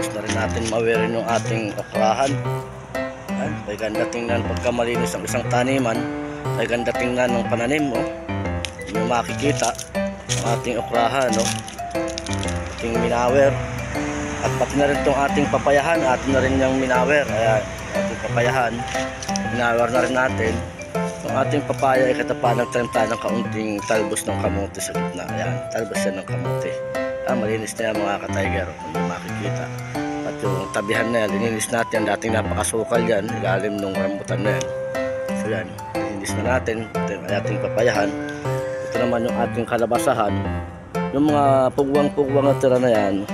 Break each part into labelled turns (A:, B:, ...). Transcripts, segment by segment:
A: Tapos na rin natin mawirin yung ating okrahan. Ayan, ay ganda tingnan pagka malinis ang isang taniman. Ay ganda tingnan ng pananim, oh. Yung makikita ang ating okrahan, no? Ating minawer. At pati na rin itong ating papayahan, atin na rin yung minawer. Ayan, ating papayahan, minawer na rin natin. Yung ating papaya ay katapanan tayo ng kaunting talbos ng kamote sa gitna. Ayan, talbos yan ng kamote. Malinis na yan mga ka-tiger, kung makikita. At yung tabihan na yan, lininis natin. Dating napakasukal yan, ilalim ng rambutan na yan. So yan, lininis na natin. Ito yung ating papayahan. Ito naman yung ating kalabasahan. Yung mga pugwang-pugwang na tira na yan,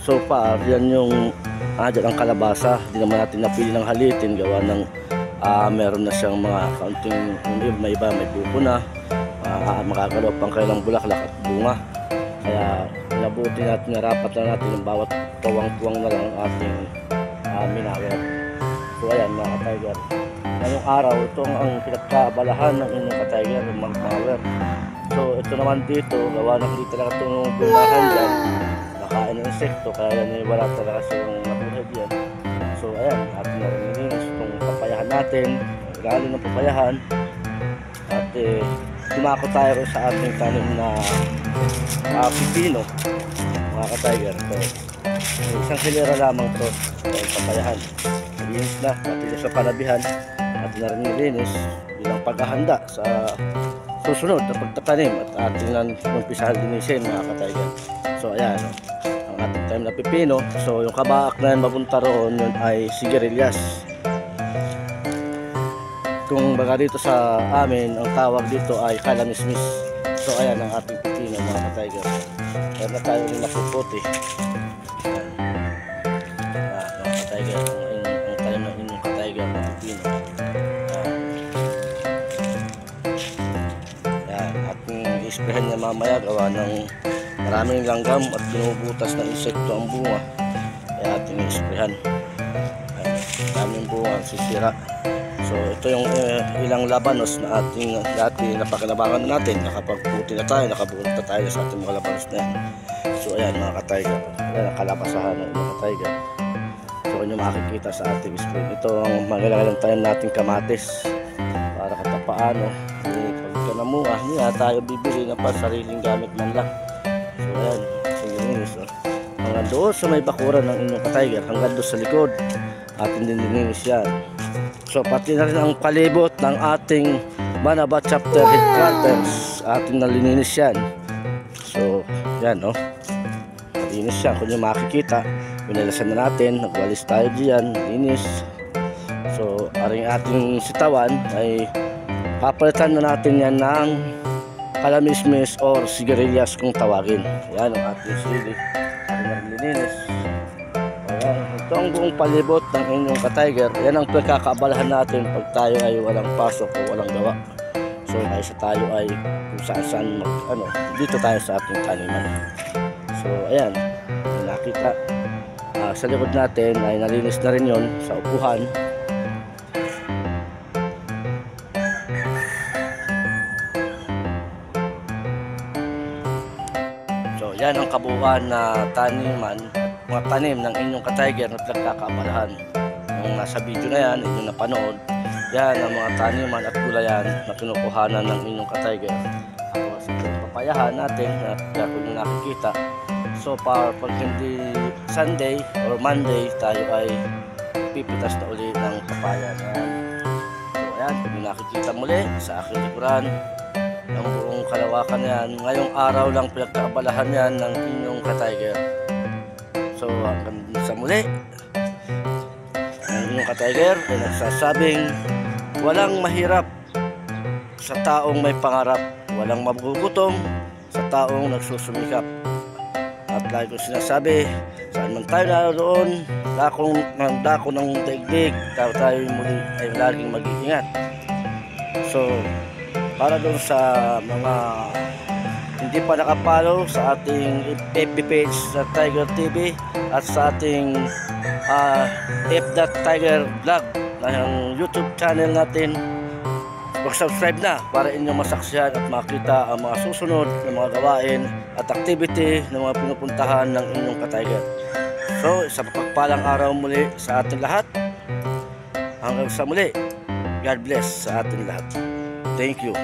A: so far, yan yung dyan ang kalabasa. Hindi naman natin napili ng halitin. Gawa ng meron na siyang mga kaunting, may iba, may buko na. Makagalaw pang kailang bulaklak at bunga. Kaya nabuti natin, narapat na natin yung bawat tuwang-tuwang na lang ang ating minawer. So ayan mga ka-tiger. Ngayong araw, ito ang pinagkaabalahan ng inyong ka-tiger, yung minawer. So ito naman dito, gawa na hindi talaga itong bumahan dyan. Nakain ng insekto, kaya yan wala talaga siyang nabuhay dyan. So ayan, atin na rin nilinis itong papayahan natin, ilalim ng papayahan. At dumako tayo sa ating tanim na pipino mga ka-tiger. So isang hilera lamang ito ang papayahan. Nilinis na, pati sa panabihan at na rin nilinis bilang paghahanda sa susunod na pagtatanim at ating nang umpisahan linisin mga ka-tiger. So ayan, ang ating tanim na pipino. So yung kabaak na yan mapunta roon, yun ay sigarilyas. Kung baga dito sa amin, ang tawag dito ay kalamismis. So ayan ang ating pipino mga ka-tiger. Meron na tayo rin napuputi. Mga ka-tiger, ang tanim ng inyong ka-tiger na pipino. Ayan, ating isprehan niya mamaya gawa ng maraming langgam at binubutas ng insekto ang bunga. Kaya ating isprehan. Maraming bunga sisira. So ito yung ilang labanos na ating dati napakinabangan natin. Nakapagputi na tayo, nakabuot na tayo sa ating mga labanos na yan. So ayan mga ka-tiger, ayan ang kalabasahan ng mga ka-tiger. So inyo makikita sa ating screen. Ito ang magalalang tayo nating kamatis para katapaano. Pagka namuha niya tayo bibili ng pasariling gamit man lang. So ayan, sininis. Hanggang doon sa may bakuran ng inyong ka-tiger, hanggang doon sa likod ating dinilinis yan. So pati na rin ang palibot ng ating Manaba Chapter Headquarters, ating nalininis yan. So yan, no, nalinis yan. Kung nyo makikita, pinalasan na natin, nagwalis tayo diyan, linis. So aring ating sitawan ay papalitan na natin yan ng kalamismis or sigarilyas kung tawagin. Yan ang ating sili, ating nalininis. Ito ang buong palibot ng inyong ka-tiger. Yan ang pagkakaabalahan natin pag tayo ay walang pasok o walang gawa. So kaysa tayo ay kung saan dito tayo sa ating taniman. So ayan, nakita sa likod natin ay nalinis na rin yon sa upuhan. So yan ang kabuuan na taniman, mga tanim ng inyong ka-tiger na pinagkakaabalahan. Yung nasa video na yan, inyong napanood, yan ang mga taniman at gulayan na kinukuhanan ng inyong ka-tiger. Tapos itong papayahan natin na kung yung nakikita. So far, pag hindi Sunday or Monday, tayo ay pipitas na uli ng papaya na yan. So ayan, kung yung nakikita muli sa aking likuran, ang buong kalawakan yan, ngayong araw lang pinagkaabalahan yan ng inyong ka-tiger. So hanggang sa muli, ang inyong ka-tiger ay nagsasabing walang mahirap sa taong may pangarap, walang magugutom sa taong nagsusumikap. At lagi kong sinasabi, saan man tayo naroon, dako ng daigdig, tayo muli ay laging mag-iingat. So para doon sa mga hindi pa nakapollow sa ating FB page sa Tiger TV at sa ating F.Tiger Vlog na yung YouTube channel natin, mag-subscribe na para inyong masaksihan at makita ang mga susunod na mga gawain at activity na mga pinupuntahan ng inyong ka-tiger. So, sa pagpalang araw muli sa ating lahat. Hanggang sa muli. God bless sa ating lahat. Thank you.